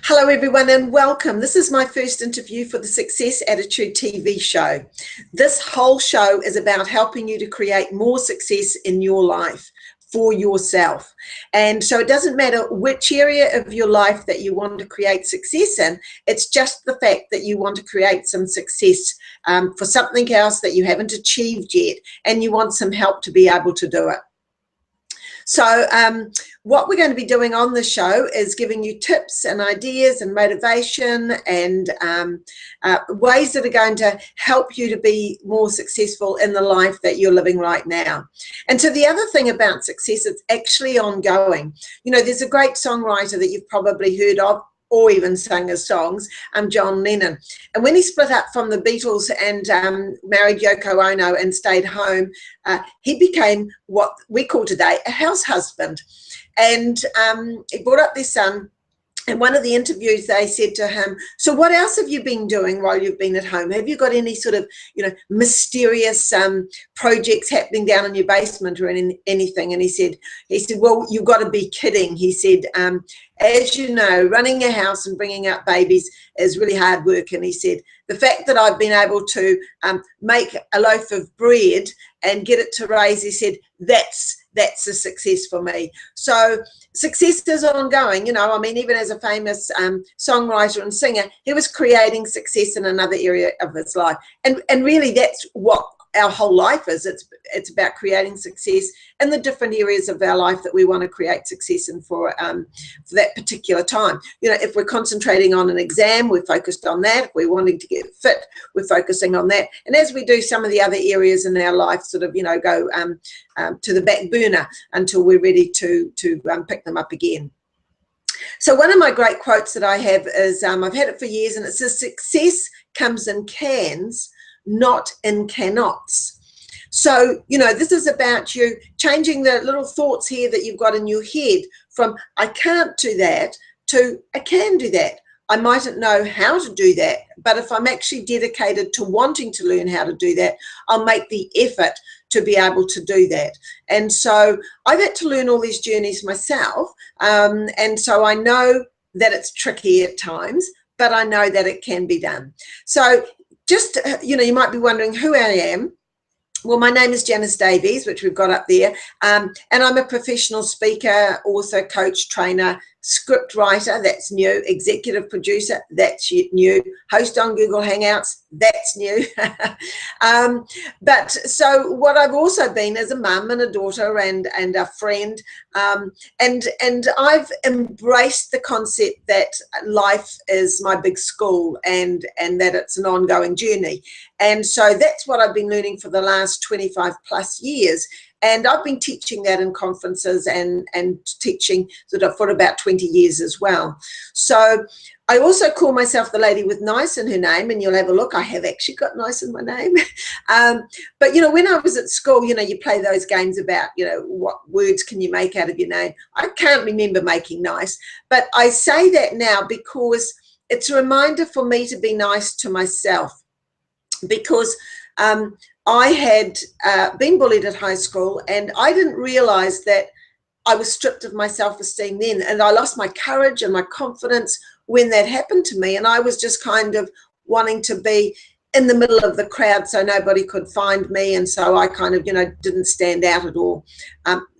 Hello everyone and welcome. This is my first interview for the Success Attitude TV show. This whole show is about helping you to create more success in your life for yourself. And so it doesn't matter which area of your life that you want to create success in, it's just the fact that you want to create some success for something else that you haven't achieved yet and you want some help to be able to do it. So what we're going to be doing on the show is giving you tips and ideas and motivation and ways that are going to help you to be more successful in the life that you're living right now. And so the other thing about success, it's actually ongoing. You know, there's a great songwriter that you've probably heard of, or even sang his songs, John Lennon. And when he split up from the Beatles and married Yoko Ono and stayed home, he became what we call today a house husband. And he brought up their son. In one of the interviews, they said to him, so what else have you been doing while you've been at home? Have you got any sort of, mysterious projects happening down in your basement or anything? And he said, well, you've got to be kidding. He said, as you know, running a house and bringing up babies is really hard work. And he said, the fact that I've been able to make a loaf of bread and get it to raise, he said, that's a success for me. So success is ongoing, even as a famous songwriter and singer, he was creating success in another area of his life. And really that's what our whole life is. It's about creating success in the different areas of our life that we want to create success in for that particular time. If we're concentrating on an exam, we're focused on that. If we're wanting to get fit, we're focusing on that. And as we do, some of the other areas in our life sort of, go to the back burner until we're ready to pick them up again. So one of my great quotes that I have is, I've had it for years, and it says, success comes in cans, not in cannots. So, this is about you changing the little thoughts here that you've got in your head from I can't do that to I can do that. I mightn't know how to do that, but if I'm actually dedicated to wanting to learn how to do that, I'll make the effort to be able to do that. And so I've had to learn all these journeys myself. And so I know that it's tricky at times, but I know that it can be done. So just, you might be wondering who I am. Well, my name is Janice Davies, which we've got up there, and I'm a professional speaker, author, coach, trainer, script writer, that's new, executive producer, that's new, host on Google Hangouts, that's new. But so what I've also been is a mum and a daughter and a friend, and I've embraced the concept that life is my big school and that it's an ongoing journey. And so that's what I've been learning for the last 25 plus years. And I've been teaching that in conferences and teaching sort of for about 20 years as well. So I also call myself the lady with nice in her name, and you'll have a look. I have actually got nice in my name. But, when I was at school, you play those games about, what words can you make out of your name. I can't remember making nice, but I say that now because it's a reminder for me to be nice to myself, because I had been bullied at high school, and I didn't realize that I was stripped of my self-esteem then, and I lost my courage and my confidence when that happened to me. And I was just kind of wanting to be in the middle of the crowd so nobody could find me, and so I kind of didn't stand out at all,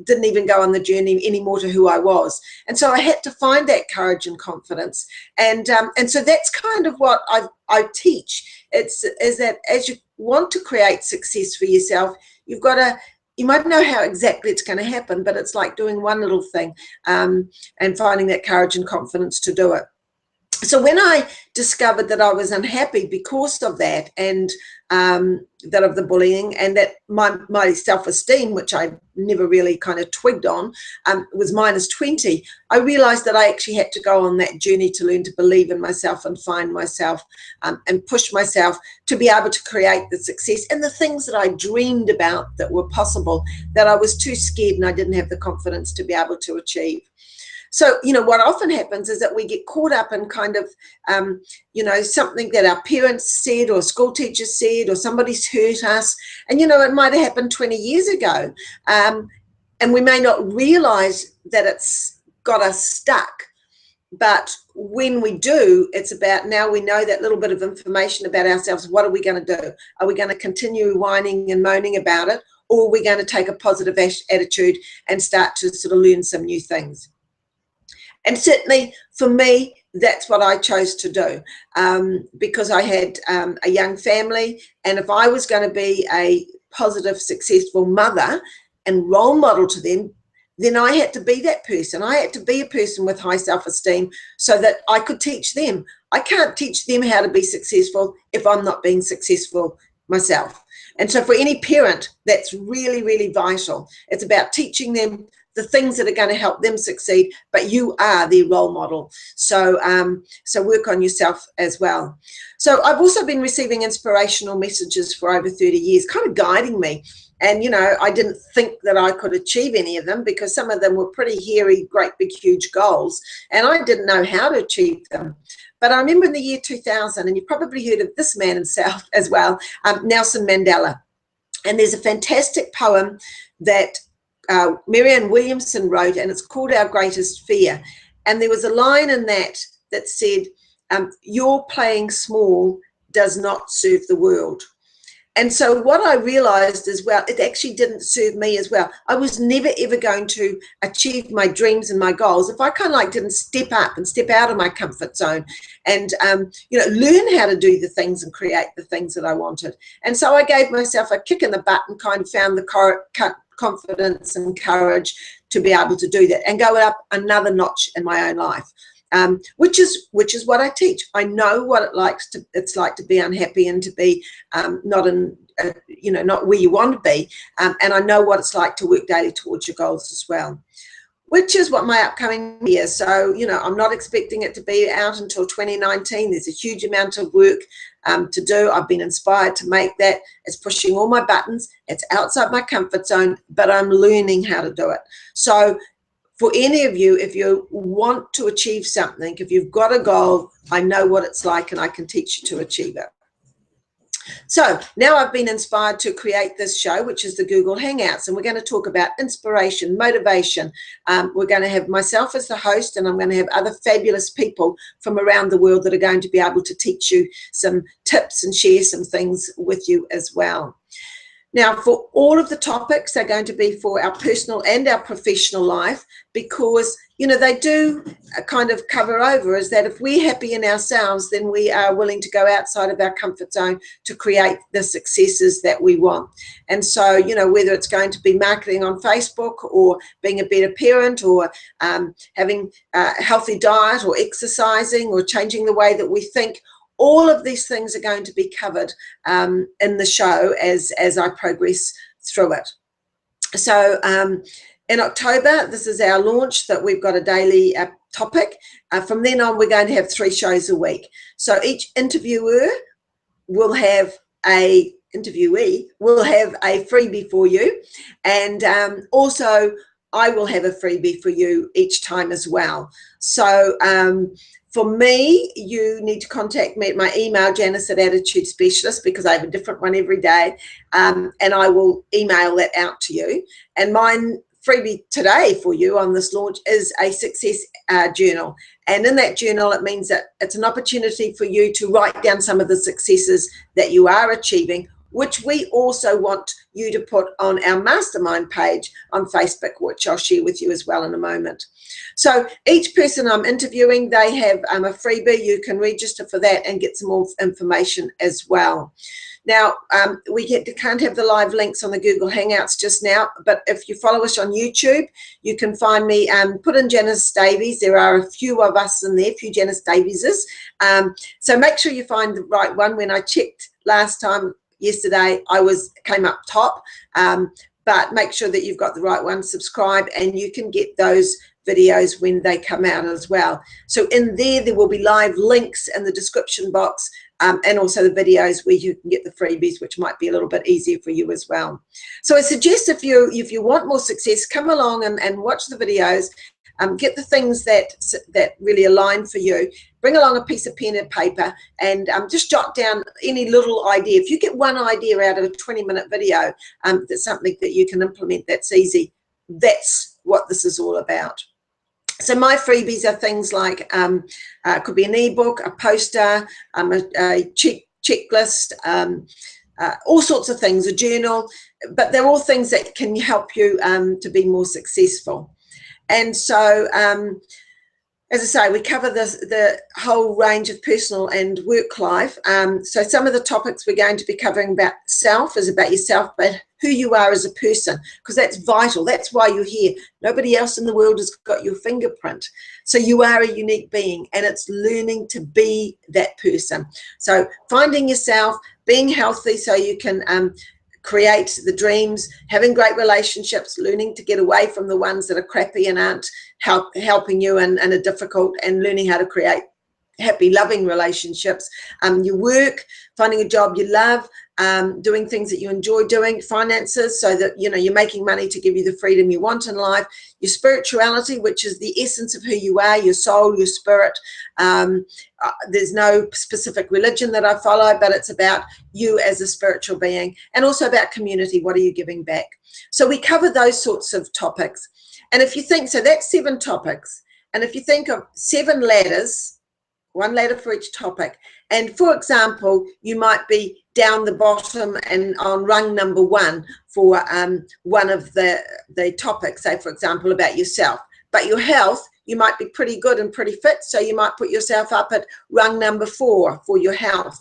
didn't even go on the journey anymore to who I was. And so I had to find that courage and confidence, and so that's kind of what I teach. Is that as you want to create success for yourself, you might know how exactly it's going to happen, but it's like doing one little thing and finding that courage and confidence to do it. So when I discovered that I was unhappy because of that, and that of the bullying, and that my self-esteem, which I never really kind of twigged on, was -20, I realized that I actually had to go on that journey to learn to believe in myself and find myself and push myself to be able to create the success and the things that I dreamed about that were possible, that I was too scared and I didn't have the confidence to be able to achieve. So, what often happens is that we get caught up in kind of, something that our parents said or school teachers said or somebody's hurt us. And, it might have happened 20 years ago. And we may not realize that it's got us stuck. But when we do, it's about, now we know that little bit of information about ourselves. What are we going to do? Are we going to continue whining and moaning about it, or are we going to take a positive attitude and start to sort of learn some new things? And certainly for me, that's what I chose to do, because I had a young family, and if I was going to be a positive, successful mother and role model to them, then I had to be that person. I had to be a person with high self-esteem so that I could teach them. I can't teach them how to be successful if I'm not being successful myself. And so for any parent, that's really, really vital. It's about teaching them the things that are going to help them succeed, but you are their role model. So, so work on yourself as well. So I've also been receiving inspirational messages for over 30 years, kind of guiding me. And, you know, I didn't think that I could achieve any of them because some of them were pretty hairy, great, big, huge goals. And I didn't know how to achieve them. But I remember in the year 2000, and you've probably heard of this man himself as well, Nelson Mandela. And there's a fantastic poem that Marianne Williamson wrote, and it's called Our Greatest Fear. And there was a line in that that said, your playing small does not serve the world. And so what I realized as well, it actually didn't serve me as well. I was never, ever going to achieve my dreams and my goals if I kind of like didn't step up and step out of my comfort zone and, you know, learn how to do the things and create the things that I wanted. And so I gave myself a kick in the butt and kind of found the confidence and courage to be able to do that and go up another notch in my own life. Which is what I teach. I know what it's like to be unhappy and to be not in, you know, not where you want to be, and I know what it's like to work daily towards your goals as well, which is what my upcoming year. So, you know, I'm not expecting it to be out until 2019. There's a huge amount of work to do. I've been inspired to make that. It's pushing all my buttons. It's outside my comfort zone, but I'm learning how to do it. So for any of you, if you want to achieve something, if you've got a goal, I know what it's like and I can teach you to achieve it. So now I've been inspired to create this show, which is the Google Hangouts, and we're going to talk about inspiration, motivation. We're going to have myself as the host, and I'm going to have other fabulous people from around the world that are going to be able to teach you some tips and share some things with you as well. Now, for all of the topics, they're going to be for our personal and our professional life, because, you know, they do kind of cover over is that if we're happy in ourselves, then we are willing to go outside of our comfort zone to create the successes that we want. And so, you know, whether it's going to be marketing on Facebook or being a better parent or having a healthy diet or exercising or changing the way that we think, all of these things are going to be covered in the show as I progress through it. So in October, this is our launch, that we've got a daily topic. From then on, we're going to have 3 shows a week. So each interviewer will have a freebie for you. And also, I will have a freebie for you each time as well. So for me, you need to contact me at my email, Janice at Attitude Specialist, because I have a different one every day, and I will email that out to you. And mine freebie today for you on this launch is a success journal. And in that journal, it means that it's an opportunity for you to write down some of the successes that you are achieving, which we also want you to put on our mastermind page on Facebook, which I'll share with you as well in a moment. So each person I'm interviewing, they have a freebie. You can register for that and get some more information as well. Now, we can't have the live links on the Google Hangouts just now, but if you follow us on YouTube, you can find me, put in Janice Davies. There are a few of us in there, a few Janice Davieses. So make sure you find the right one. When I checked last time, yesterday, I came up top, but make sure that you've got the right one. Subscribe, and you can get those videos when they come out as well. So in there will be live links in the description box, and also the videos where you can get the freebies, which might be a little bit easier for you as well. So I suggest if you want more success, come along and watch the videos. Get the things that really align for you. Bring along a piece of pen and paper, and just jot down any little idea. If you get one idea out of a 20-minute video, that's something that you can implement, that's easy. That's what this is all about. So my freebies are things like, it could be an ebook, a poster, a checklist, all sorts of things, a journal, but they're all things that can help you to be more successful. And so, as I say, we cover the whole range of personal and work life. So some of the topics we're going to be covering about self is about yourself, but who you are as a person, because that's vital. That's why you're here. Nobody else in the world has got your fingerprint. So you are a unique being, and it's learning to be that person. So finding yourself, being healthy so you can create the dreams, having great relationships, learning to get away from the ones that are crappy and aren't helping you and are difficult, and learning how to create happy, loving relationships. Your work, finding a job you love, doing things that you enjoy doing, finances, so that you're making money to give you the freedom you want in life. Your spirituality, which is the essence of who you are, your soul, your spirit. There's no specific religion that I follow, but it's about you as a spiritual being, and also about community. What are you giving back? So we cover those sorts of topics. And if you think, so that's 7 topics. And if you think of 7 ladders, 1 ladder for each topic. And for example, you might be down the bottom and on rung number 1 for one of the topics, say for example about yourself. But your health, you might be pretty good and pretty fit, so you might put yourself up at rung number 4 for your health.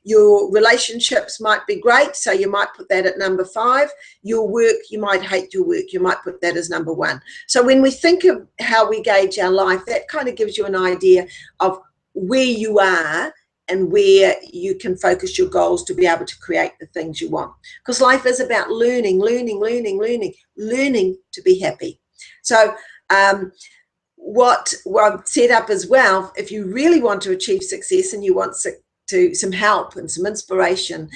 Your relationships might be great, so you might put that at number 5. Your work, you might hate your work, you might put that as number 1. So when we think of how we gauge our life, that kind of gives you an idea of where you are and where you can focus your goals to be able to create the things you want. Because life is about learning to be happy. So what I've set up as well, if you really want to achieve success and you want some help and some inspiration,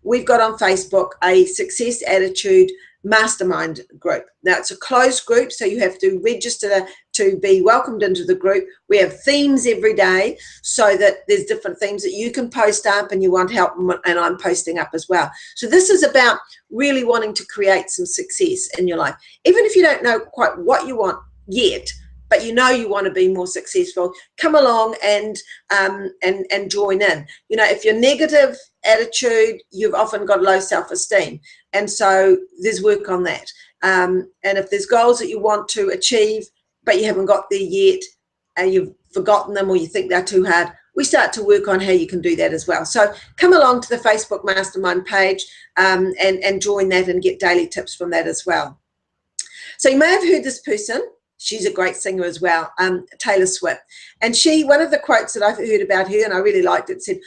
we've got on Facebook a Success Attitude Mastermind group. Now it's a closed group, so you have to register to be welcomed into the group. We have themes every day, so that there's different themes that you can post up and you want help, and I'm posting up as well. So this is about really wanting to create some success in your life, even if you don't know quite what you want yet, but you want to be more successful. Come along and join in. If you're negative attitude, you've often got low self-esteem, and so there's work on that. And if there's goals that you want to achieve but you haven't got there yet, and you've forgotten them, or you think they're too hard, we start to work on how you can do that as well. So come along to the Facebook Mastermind page and join that and get daily tips from that as well. So you may have heard this person. She's a great singer as well, Taylor Swift. And one of the quotes that I've heard about her, and I really liked it, said,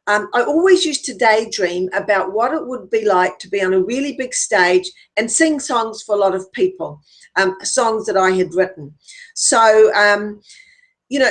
I always used to daydream about what it would be like to be on a really big stage and sing songs for a lot of people, songs that I had written. So,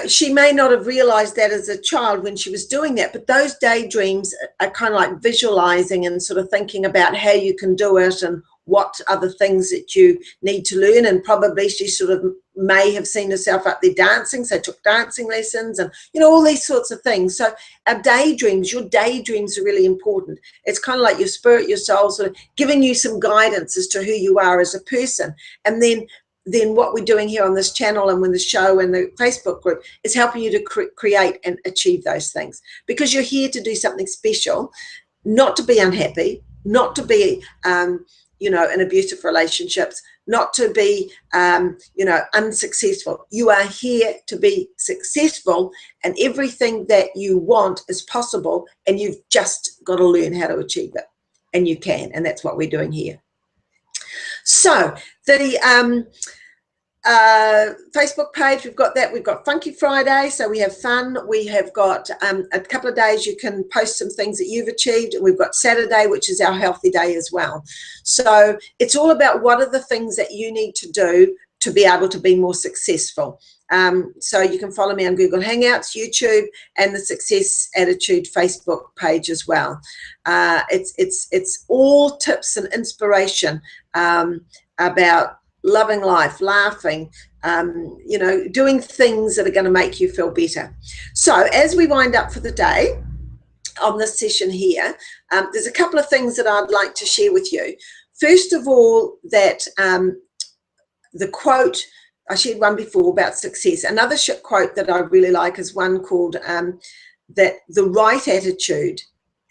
she may not have realized that as a child when she was doing that, but those daydreams are kind of like visualizing and sort of thinking about how you can do it and what other things that you need to learn. And probably she sort of may have seen herself up there dancing, so took dancing lessons and all these sorts of things. So our daydreams, your daydreams are really important. It's kind of like your spirit, your soul, sort of giving you some guidance as to who you are as a person. And then what we're doing here on this channel and with the show and the Facebook group is helping you to create and achieve those things, because you're here to do something special, not to be unhappy, not to be in abusive relationships, not to be, unsuccessful. You are here to be successful, and everything that you want is possible, and you've just got to learn how to achieve it, and you can, and that's what we're doing here. So the Facebook page, we've got Funky Friday, so we have fun. We have got a couple of days you can post some things that you've achieved, and we've got Saturday, which is our healthy day as well. So it's all about what are the things that you need to do to be able to be more successful. So you can follow me on Google Hangouts, YouTube, and the Success Attitude Facebook page as well. It's all tips and inspiration about loving life, laughing, doing things that are going to make you feel better. So as we wind up for the day on this session here, there's a couple of things that I'd like to share with you. First of all, that the quote I shared one before about success. Another quote that I really like is one called that the right attitude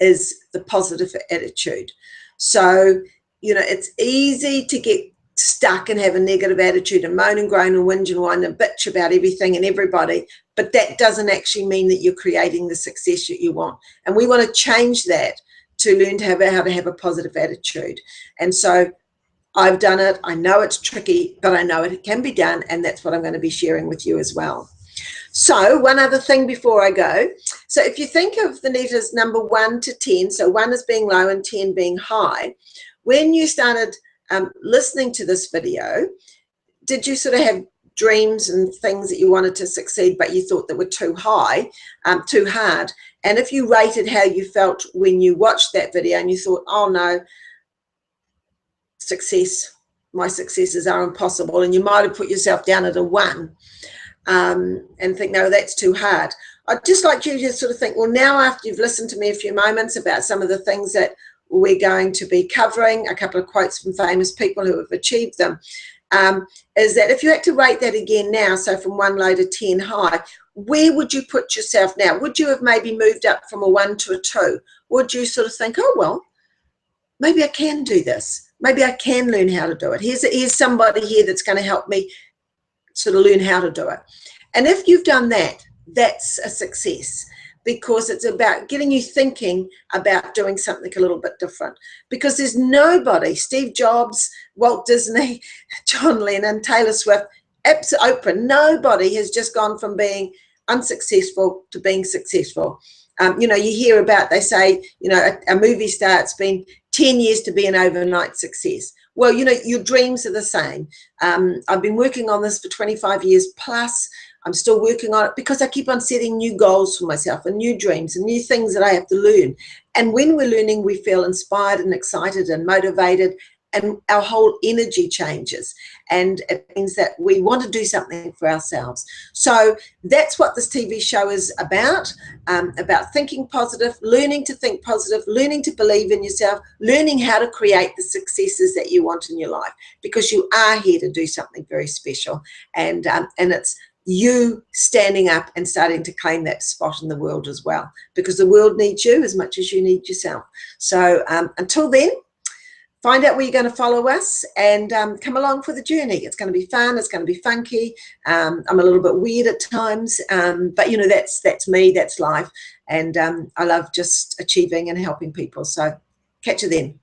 is the positive attitude. So, you know, it's easy to get stuck and have a negative attitude and moan and groan and whinge and whine and bitch about everything and everybody, but that doesn't actually mean that you're creating the success that you want. And we want to change that to learn to have how to have a positive attitude. And so I've done it. I know it's tricky, but I know it can be done, and that's what I'm going to be sharing with you as well. So one other thing before I go. So if you think of the letters number 1 to 10, so 1 is being low and 10 being high, when you started listening to this video, did you sort of have dreams and things that you wanted to succeed, but you thought that were too high, too hard? And if you rated how you felt when you watched that video and you thought, oh no, my successes are impossible, and you might have put yourself down at a 1 and think, no, that's too hard. I'd just like you to sort of think, well, now after you've listened to me a few moments about some of the things that we're going to be covering, a couple of quotes from famous people who have achieved them, is that if you had to rate that again now, so from 1 low to 10 high, where would you put yourself now? Would you have maybe moved up from a 1 to a 2? Would you sort of think, oh, well, maybe I can do this. Maybe I can learn how to do it. Here's somebody here that's going to help me sort of learn how to do it. And if you've done that, that's a success, because it's about getting you thinking about doing something a little bit different. Because there's nobody, Steve Jobs, Walt Disney, John Lennon, Taylor Swift, Oprah, nobody has just gone from being unsuccessful to being successful. You know, you hear about, they say, you know, a movie star, it's been 10 years to be an overnight success. Well, you know, your dreams are the same. I've been working on this for 25 years plus. I'm still working on it because I keep on setting new goals for myself and new dreams and new things that I have to learn. And when we're learning, we feel inspired and excited and motivated, and our whole energy changes. And it means that we want to do something for ourselves. So that's what this TV show is about thinking positive, learning to think positive, learning to believe in yourself, learning how to create the successes that you want in your life, because you are here to do something very special. And it's you standing up and starting to claim that spot in the world as well, because the world needs you as much as you need yourself. So until then, find out where you're going to follow us and come along for the journey. It's going to be fun. It's going to be funky. I'm a little bit weird at times, but you know, that's me, that's life. And I love just achieving and helping people. So catch you then.